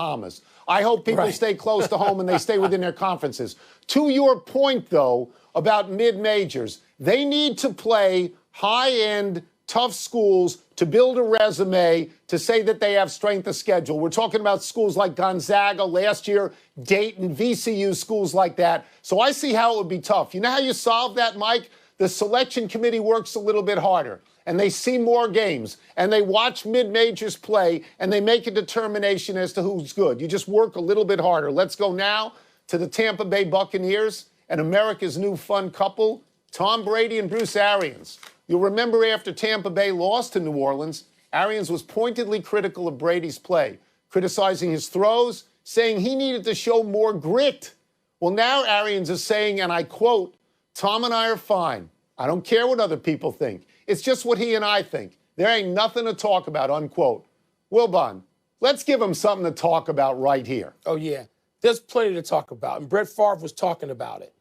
Bahamas. I hope people stay close to home and they stay within their conferences. To your point, though, about mid-majors, they need to play high-end, tough schools to build a resume to say that they have strength of schedule. We're talking about schools like Gonzaga last year, Dayton, VCU, schools like that. So I see how it would be tough. You know how you solve that, Mike? The selection committee works a little bit harder, and they see more games, and they watch mid-majors play, and they make a determination as to who's good. You just work a little bit harder. Let's go now to the Tampa Bay Buccaneers and America's new fun couple, Tom Brady and Bruce Arians. You'll remember after Tampa Bay lost to New Orleans, Arians was pointedly critical of Brady's play, criticizing his throws, saying he needed to show more grit. Well, now Arians is saying, and I quote, "Tom and I are fine. I don't care what other people think. It's just what he and I think. There ain't nothing to talk about," unquote. Wilbon, let's give him something to talk about right here. Oh, yeah. There's plenty to talk about, and Brett Favre was talking about it.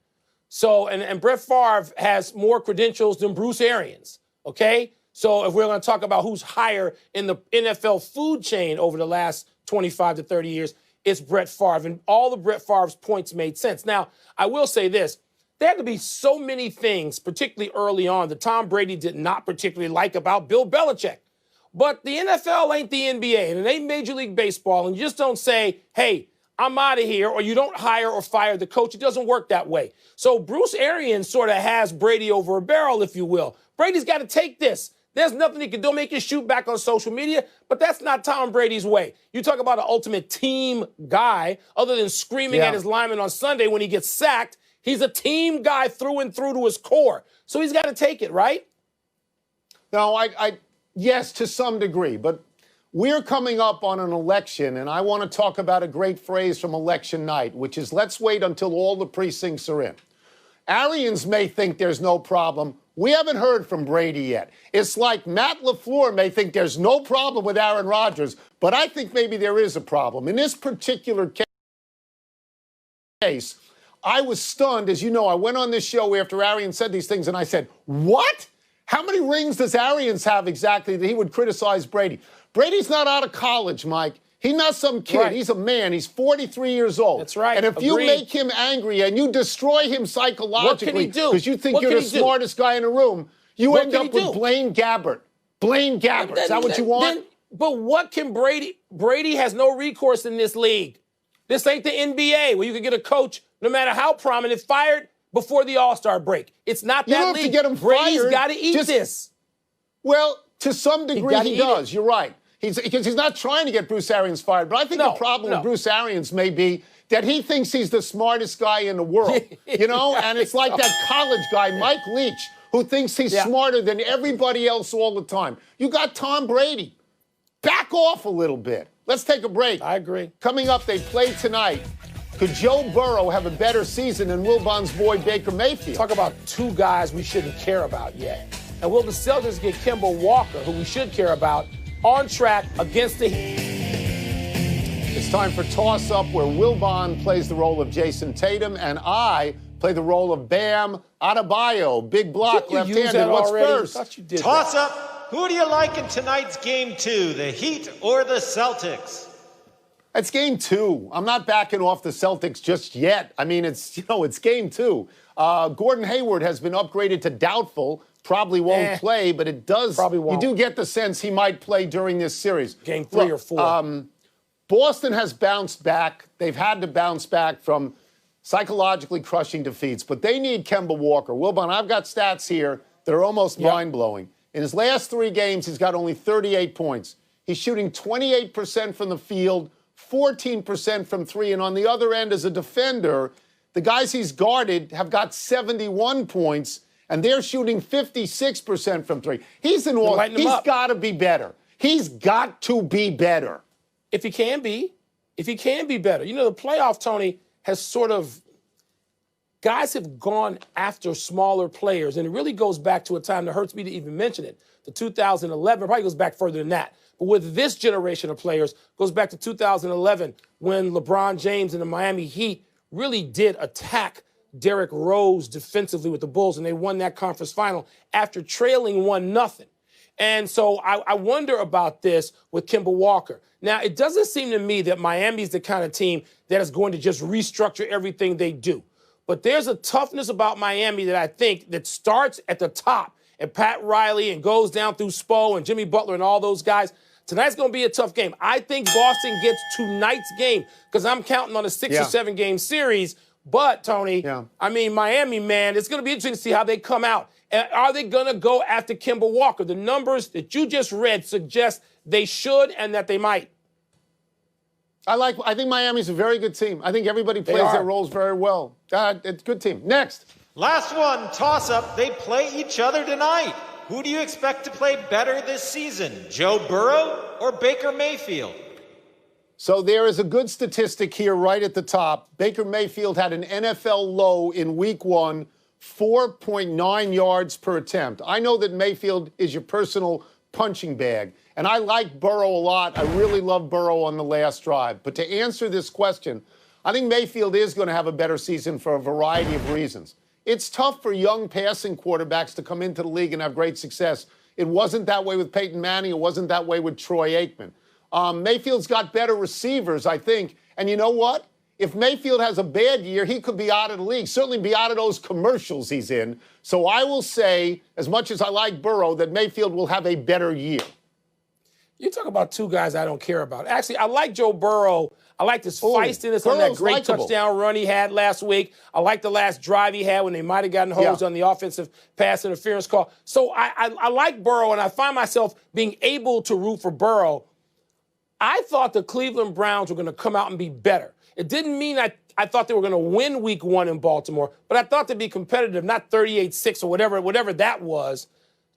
So, and Brett Favre has more credentials than Bruce Arians, okay? So if we're going to talk about who's higher in the NFL food chain over the last 25 to 30 years, it's Brett Favre. And all of Brett Favre's points made sense. Now, I will say this. There had to be so many things, particularly early on, that Tom Brady did not particularly like about Bill Belichick. But the NFL ain't the NBA, and it ain't Major League Baseball, and you just don't say, hey, I'm out of here, or you don't hire or fire the coach. It doesn't work that way. So Bruce Arians sort of has Brady over a barrel, if you will. Brady's got to take this. There's nothing he can do. Make his shoot back on social media, but that's not Tom Brady's way. You talk about an ultimate team guy, other than screaming at his lineman on Sunday when he gets sacked. He's a team guy through and through to his core. So he's got to take it, right? No, yes, to some degree, but we're coming up on an election, and I want to talk about a great phrase from election night, which is let's wait until all the precincts are in. Arians may think there's no problem. We haven't heard from Brady yet. It's like Matt LaFleur may think there's no problem with Aaron Rodgers, but I think maybe there is a problem. In this particular case, I was stunned. As you know, I went on this show after Arians said these things, and I said, what? How many rings does Arians have exactly that he would criticize Brady? Brady's not out of college, Mike. He's not some kid. Right. He's a man. He's 43 years old. That's right. And if you make him angry and you destroy him psychologically because you think you're the smartest guy in the room, you end up with Blaine Gabbert. Blaine Gabbert. Is that what you want? But what can Brady has no recourse in this league. This ain't the NBA where you can get a coach, no matter how prominent, fired before the All-Star break. It's not that league. You don't have to get him Brady's fired. got to eat this. Well, to some degree he does. You're right. Because he's not trying to get Bruce Arians fired. But I think the problem with Bruce Arians may be that he thinks he's the smartest guy in the world, you know? And it's like that college guy, Mike Leach, who thinks he's smarter than everybody else all the time. You got Tom Brady. Back off a little bit. Let's take a break. I agree. Coming up, they play tonight. Could Joe Burrow have a better season than Wilbon's boy Baker Mayfield? Talk about two guys we shouldn't care about yet. And will the Celtics get Kemba Walker, who we should care about, on track against the Heat? It's time for Toss Up, where Wilbon plays the role of Jason Tatum and I play the role of Bam Adebayo. Big block, left-handed. What's first? I thought you did Toss Up. Who do you like in tonight's Game 2, the Heat or the Celtics? It's Game 2. I'm not backing off the Celtics just yet. I mean, it's Game 2. Gordon Hayward has been upgraded to doubtful. Probably won't play, but it does. Probably won't. You do get the sense he might play during this series. Game 3 or 4. Boston has bounced back. They've had to bounce back from psychologically crushing defeats, but they need Kemba Walker. Wilbon, I've got stats here that are almost mind-blowing. In his last 3 games, he's got only 38 points. He's shooting 28% from the field, 14% from 3, and on the other end as a defender, the guys he's guarded have got 71 points, and they're shooting 56% from 3. He's got to be better. He's got to be better. If he can be better. You know, the playoff, Tony, has sort of, guys have gone after smaller players, and it really goes back to a time that hurts me to even mention it. The 2011, probably goes back further than that. But with this generation of players, goes back to 2011 when LeBron James and the Miami Heat really did attack Derrick Rose defensively with the Bulls, and they won that conference final after trailing 1-0. And so I wonder about this with Kemba Walker. Now, it doesn't seem to me that Miami's the kind of team that is going to just restructure everything they do. But there's a toughness about Miami that I think that starts at the top, and Pat Riley, and goes down through Spo and Jimmy Butler and all those guys. Tonight's going to be a tough game. I think Boston gets tonight's game because I'm counting on a 6 or 7 game series. But, Tony, I mean, Miami, man, it's going to be interesting to see how they come out. And are they going to go after Kemba Walker? The numbers that you just read suggest they should and that they might. I think Miami's a very good team. I think everybody plays their roles very well. It's a good team. Next. Last one, toss-up. They play each other tonight. Who do you expect to play better this season, Joe Burrow or Baker Mayfield? So there is a good statistic here right at the top. Baker Mayfield had an NFL low in week 1, 4.9 yards per attempt. I know that Mayfield is your personal punching bag, and I like Burrow a lot. I really love Burrow on the last drive. But to answer this question, I think Mayfield is going to have a better season for a variety of reasons. It's tough for young passing quarterbacks to come into the league and have great success. It wasn't that way with Peyton Manning. It wasn't that way with Troy Aikman. Mayfield's got better receivers, I think. And you know what? If Mayfield has a bad year, he could be out of the league, certainly be out of those commercials he's in. So I will say, as much as I like Burrow, that Mayfield will have a better year. You talk about two guys I don't care about. Actually, I like Joe Burrow. I like his feistiness on that great touchdown run he had last week. I like the last drive he had when they might have gotten hosed on the offensive pass interference call. So I like Burrow, and I find myself being able to root for Burrow. I thought the Cleveland Browns were going to come out and be better. It didn't mean I thought they were going to win week 1 in Baltimore, but I thought they'd be competitive, not 38-6 or whatever that was.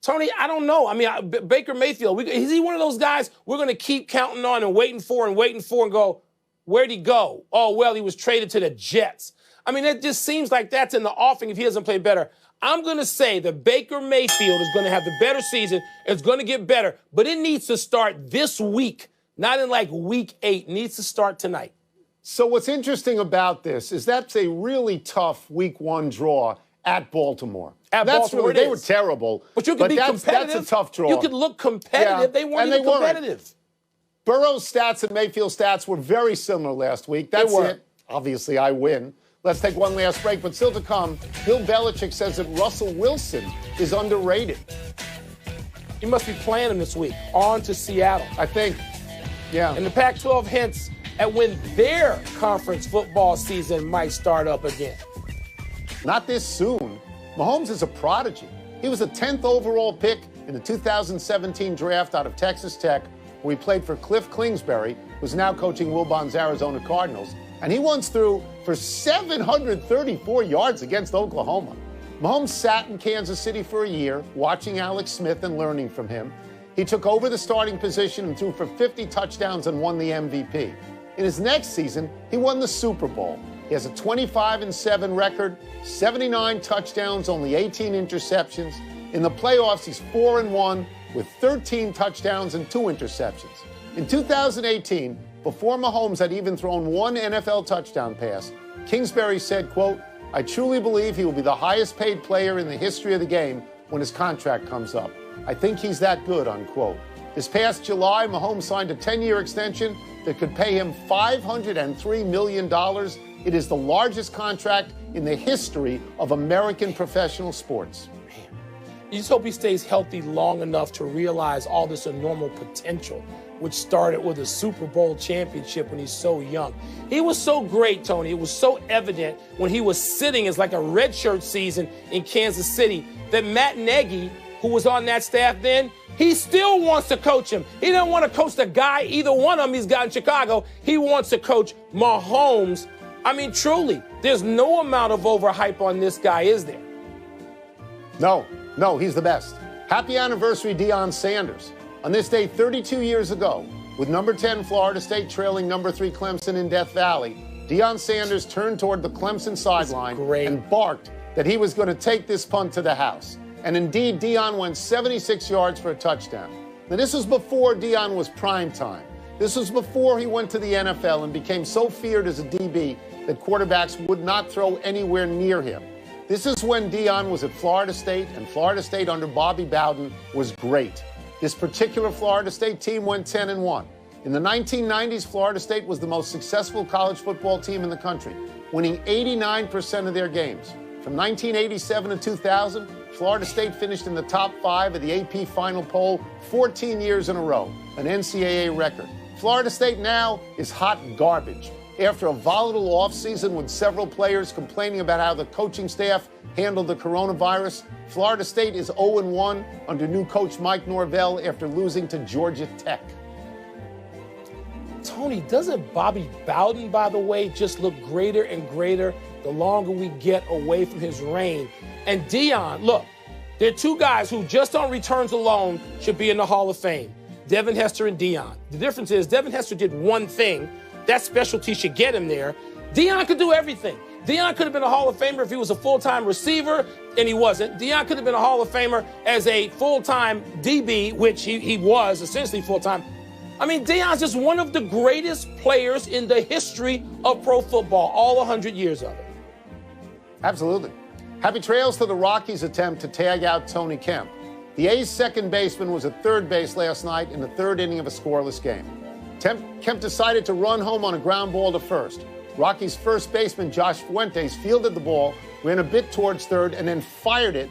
Tony, I don't know. I mean, Baker Mayfield, is he one of those guys we're going to keep counting on and waiting for and go, where'd he go? Oh, well, he was traded to the Jets. I mean, it just seems like that's in the offing if he doesn't play better. I'm going to say that Baker Mayfield is going to have the better season. It's going to get better, but it needs to start this week, not in like week 8. It needs to start tonight. So what's interesting about this is that's a really tough week 1 draw at Baltimore. Baltimore, they were terrible. But you could be competitive. That's a tough draw. You could look competitive. Yeah. They weren't even competitive. Burrow's stats and Mayfield's stats were very similar last week. That's it. Obviously, I win. Let's take one last break, but still to come, Bill Belichick says that Russell Wilson is underrated. You must be playing him this week. On to Seattle. I think, yeah. And the Pac-12 hints at when their conference football season might start up again. Not this soon. Mahomes is a prodigy. He was a 10th overall pick in the 2017 draft out of Texas Tech, where he played for Cliff Kingsbury, who's now coaching Wilbon's Arizona Cardinals. And he once threw for 734 yards against Oklahoma. Mahomes sat in Kansas City for a year, watching Alex Smith and learning from him. He took over the starting position and threw for 50 touchdowns and won the MVP. In his next season, he won the Super Bowl. He has a 25-7 record, 79 touchdowns, only 18 interceptions. In the playoffs, he's 4-1 with 13 touchdowns and 2 interceptions. In 2018, before Mahomes had even thrown one NFL touchdown pass, Kingsbury said, quote, "I truly believe he will be the highest paid player in the history of the game when his contract comes up. I think he's that good," unquote. This past July, Mahomes signed a 10-year extension that could pay him $503 million. It is the largest contract in the history of American professional sports. Man, you just hope he stays healthy long enough to realize all this enormous potential, which started with a Super Bowl championship when he's so young. He was so great, Tony. It was so evident when he was sitting as like a redshirt season in Kansas City that Matt Nagy, who was on that staff then, he still wants to coach him. He doesn't want to coach the guy, either one of them he's got in Chicago. He wants to coach Mahomes. I mean, truly, there's no amount of overhype on this guy, is there? No, he's the best. Happy anniversary, Deion Sanders. On this day 32 years ago, with number 10 Florida State trailing number 3 Clemson in Death Valley, Deion Sanders turned toward the Clemson sideline and barked that he was going to take this punt to the house. And indeed, Deion went 76 yards for a touchdown. Now, this was before Deion was prime time. This was before he went to the NFL and became so feared as a DB that quarterbacks would not throw anywhere near him. This is when Deion was at Florida State, and Florida State under Bobby Bowden was great. This particular Florida State team went 10-1. In the 1990s, Florida State was the most successful college football team in the country, winning 89% of their games. From 1987 to 2000, Florida State finished in the top 5 of the AP Final Poll 14 years in a row, an NCAA record. Florida State now is hot garbage. After a volatile offseason with several players complaining about how the coaching staff handled the coronavirus, Florida State is 0-1 under new coach Mike Norvell after losing to Georgia Tech. Tony, doesn't Bobby Bowden, by the way, just look greater and greater the longer we get away from his reign? And Deion, look, there are two guys who just on returns alone should be in the Hall of Fame, Devin Hester and Deion. The difference is Devin Hester did one thing. That specialty should get him there. Deion could do everything. Deion could have been a Hall of Famer if he was a full-time receiver, and he wasn't. Deion could have been a Hall of Famer as a full-time DB, which he was essentially full-time. I mean, Deion's just one of the greatest players in the history of pro football, all 100 years of it. Absolutely. Happy trails to the Rockies' attempt to tag out Tony Kemp. The A's second baseman was at third base last night in the third inning of a scoreless game. Kemp decided to run home on a ground ball to first. Rockies' first baseman, Josh Fuentes, fielded the ball, ran a bit towards third, and then fired it